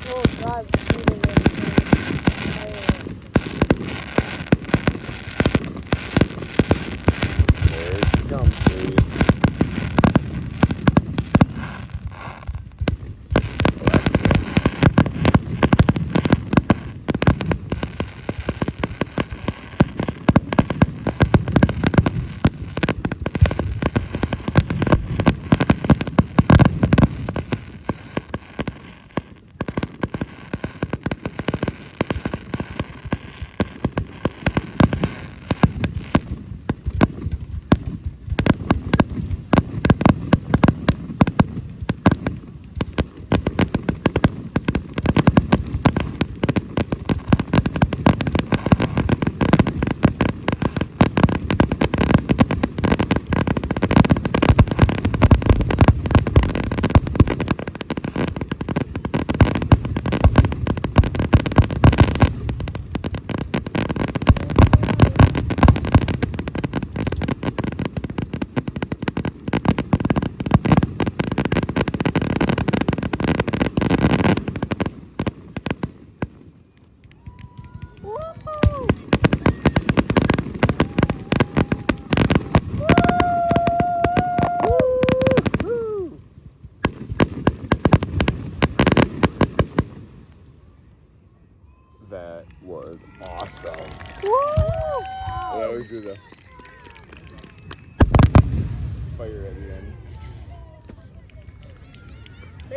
Oh God, Steven is There she comes, baby. That was awesome. Woo! I always do the fire at the end.